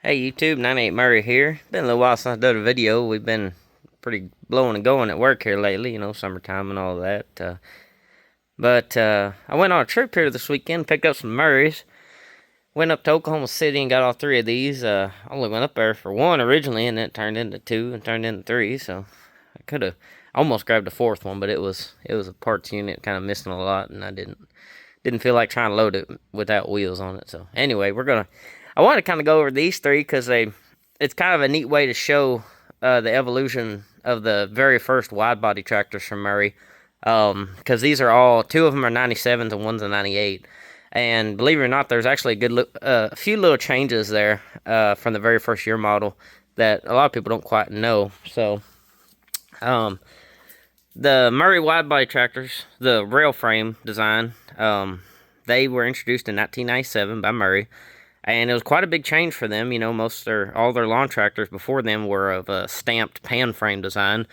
Hey YouTube, 98 Murray here. Been a little while since I did a video. We've been pretty blowing and going at work here lately, summertime and all that. But I went on a trip here this weekend, picked up some Murrays. Went up to Oklahoma City and got all three of these. I only went up there for one originally, and then it turned into two and turned into three. So I could have almost grabbed a fourth one, but it was a parts unit kind of missing a lot, and I didn't feel like trying to load it without wheels on it. So anyway, I want to kind of go over these three because it's kind of a neat way to show the evolution of the very first wide body tractors from Murray. Because these are two of them are 97s and one's a 98. And believe it or not, there's actually a few little changes there from the very first year model that a lot of people don't quite know. So, the Murray wide body tractors, the rail frame design, they were introduced in 1997 by Murray. And it was quite a big change for them. All their lawn tractors before them were of a stamped pan frame design.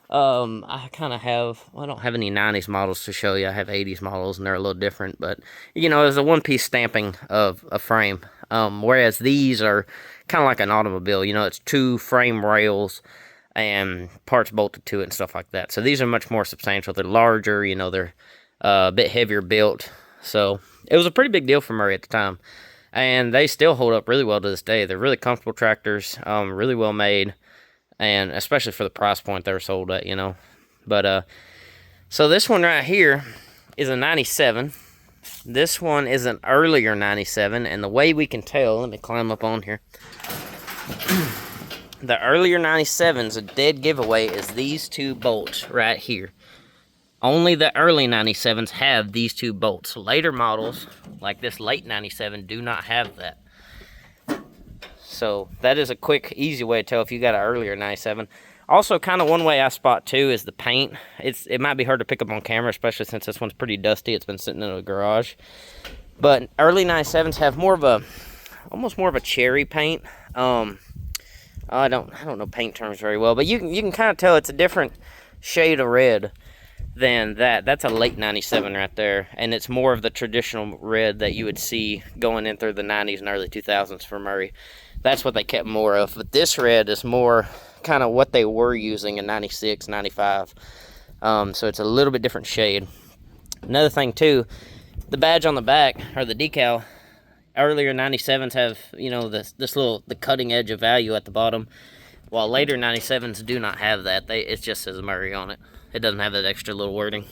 I don't have any 90s models to show you. I have 80s models, and they're a little different. But, it was a one-piece stamping of a frame. Whereas these are kind of like an automobile. It's two frame rails and parts bolted to it and stuff like that. So these are much more substantial. They're larger, they're a bit heavier built. So it was a pretty big deal for Murray at the time. And they still hold up really well to this day. They're really comfortable tractors, really well made, and especially for the price point they were sold at, But, so this one right here is a 97. This one is an earlier 97, and the way we can tell, let me climb up on here. The earlier 97's, a dead giveaway, is these two bolts right here. Only the early 97s have these two bolts. Later models, like this late 97, do not have that. So that is a quick, easy way to tell if you got an earlier 97. Also, kind of one way I spot too is the paint. It might be hard to pick up on camera, especially since this one's pretty dusty. It's been sitting in a garage. But early 97s have almost more of a cherry paint. I don't know paint terms very well, but you can kind of tell it's a different shade of red than that. That's a late 97 right there, and it's more of the traditional red that you would see going in through the 90s and early 2000s for Murray. That's what they kept more of, but this red is more kind of what they were using in 96, 95. So it's a little bit different shade. Another thing too, the badge on the back, or the decal, earlier 97s have, the cutting edge of value at the bottom, while later 97s do not have that. It just says Murray on it. It doesn't have that extra little wording.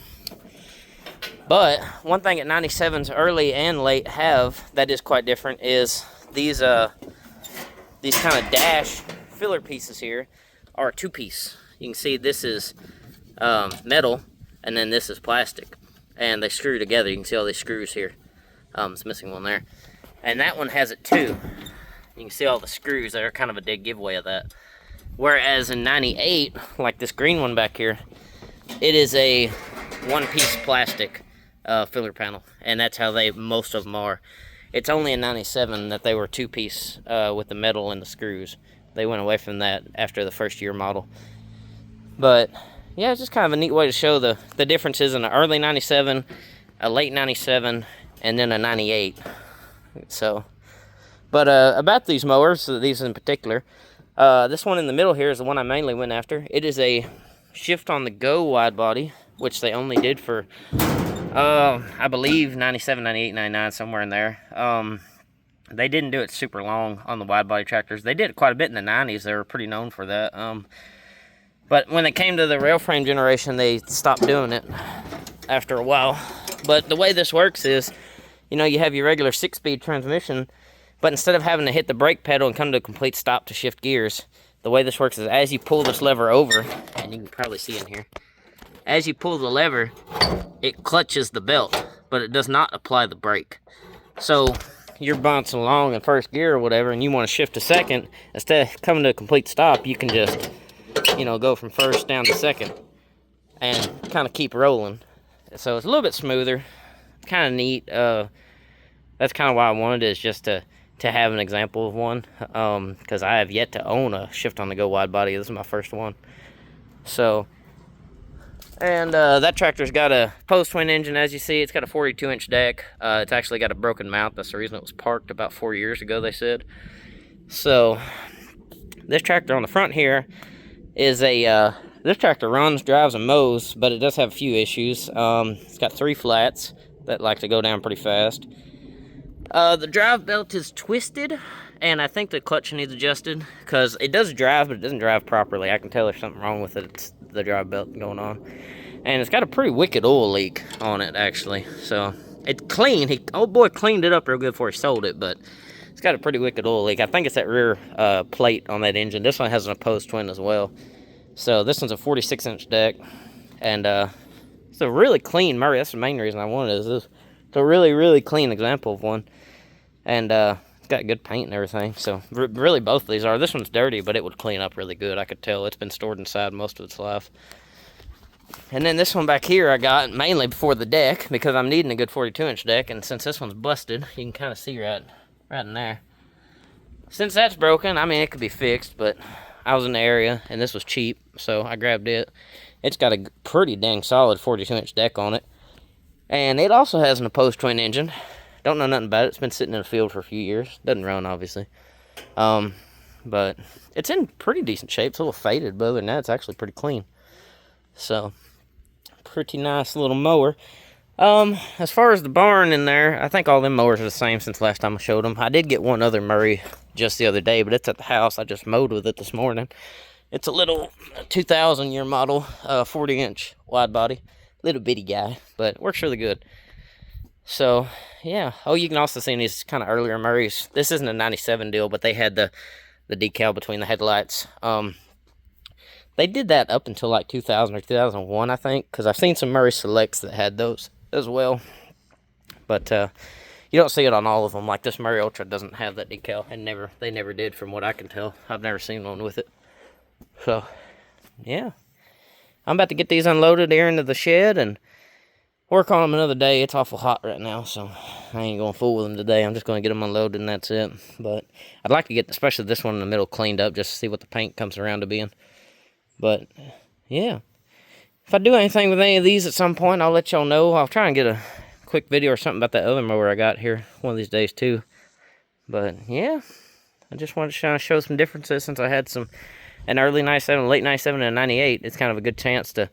But one thing that 97s early and late have that is quite different is these kind of dash filler pieces here are a two-piece. You can see this is metal, and then this is plastic, and they screw together. You can see all these screws here. It's missing one there, and that one has it too. You can see all the screws. They're kind of a dead giveaway of that. Whereas in 98, like this green one back here, it is a one-piece plastic filler panel, and that's how most of them are. It's only in 97 that they were two-piece with the metal and the screws. They went away from that after the first year model. But yeah, it's just kind of a neat way to show the differences in an early 97, a late 97, and then a 98. So, but about these mowers, these in particular, this one in the middle here is the one I mainly went after. It is a shift on the go wide body, which they only did for I believe 97, 98, 99, somewhere in there. They didn't do it super long on the wide body tractors. They did it quite a bit in the 90s. They were pretty known for that. But when it came to the rail frame generation, they stopped doing it after a while. But the way this works is, you have your regular 6-speed transmission, but instead of having to hit the brake pedal and come to a complete stop to shift gears, the way this works is as you pull this lever over, and you can probably see in here, as you pull the lever, it clutches the belt, but it does not apply the brake. So you're bouncing along in first gear or whatever, and you want to shift to second, instead of coming to a complete stop, you can just, go from first down to second and kind of keep rolling. So it's a little bit smoother, kind of neat. That's kind of why I wanted it, is just to have an example of one, because I have yet to own a shift on the go wide body. This is my first one. So, and that tractor's got a post twin engine. As you see, it's got a 42-inch deck. It's actually got a broken mount. That's the reason it was parked about 4 years ago, they said. So this tractor on the front here is a this tractor runs, drives, and mows, but it does have a few issues. It's got 3 flats that like to go down pretty fast. The drive belt is twisted, and I think the clutch needs adjusted, because it does drive, but it doesn't drive properly. I can tell there's something wrong with it. It's the drive belt going on. And it's got a pretty wicked oil leak on it, actually. So, it's clean. Old boy cleaned it up real good before he sold it, but it's got a pretty wicked oil leak. I think it's that rear plate on that engine. This one has an opposed twin as well. So, this one's a 46-inch deck, and it's a really clean Murray. That's the main reason I wanted it. It's a really, really clean example of one. And it's got good paint and everything. So really both of these are. This one's dirty, but it would clean up really good. I could tell it's been stored inside most of its life. And then this one back here I got mainly for the deck, because I'm needing a good 42-inch deck. And since this one's busted, you can kind of see right in there. Since that's broken, I mean, it could be fixed, but I was in the area and this was cheap, so I grabbed it. It's got a pretty dang solid 42-inch deck on it. And it also has an opposed twin engine. Don't know nothing about it. It's been sitting in the field for a few years. Doesn't run, obviously. But it's in pretty decent shape. It's a little faded, but other than that, it's actually pretty clean. So, pretty nice little mower. As far as the barn in there, I think all them mowers are the same since last time I showed them. I did get one other Murray just the other day, but it's at the house. I just mowed with it this morning. It's a little 2000 year model, 40-inch wide body. Little bitty guy, but works really good. So, yeah. Oh, you can also see in these kind of earlier Murrays. This isn't a 97 deal, but they had the decal between the headlights. They did that up until like 2000 or 2001, I think, because I've seen some Murray Selects that had those as well. But you don't see it on all of them. Like this Murray Ultra doesn't have that decal, and they never did, from what I can tell. I've never seen one with it. So, yeah. I'm about to get these unloaded here into the shed and work on them another day. It's awful hot right now, so I ain't going to fool with them today. I'm just going to get them unloaded and that's it. But I'd like to get, especially this one in the middle, cleaned up just to see what the paint comes around to being. But, yeah. If I do anything with any of these at some point, I'll let y'all know. I'll try and get a quick video or something about that other mower I got here one of these days, too. But, yeah. I just wanted to try and show some differences since I had an early 97, late 97, and a 98. It's kind of a good chance to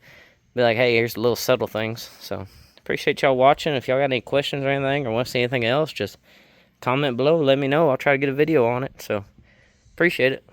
be like, hey, here's the little subtle things. So, appreciate y'all watching. If y'all got any questions or anything, or want to see anything else, just comment below. Let me know. I'll try to get a video on it. So, appreciate it.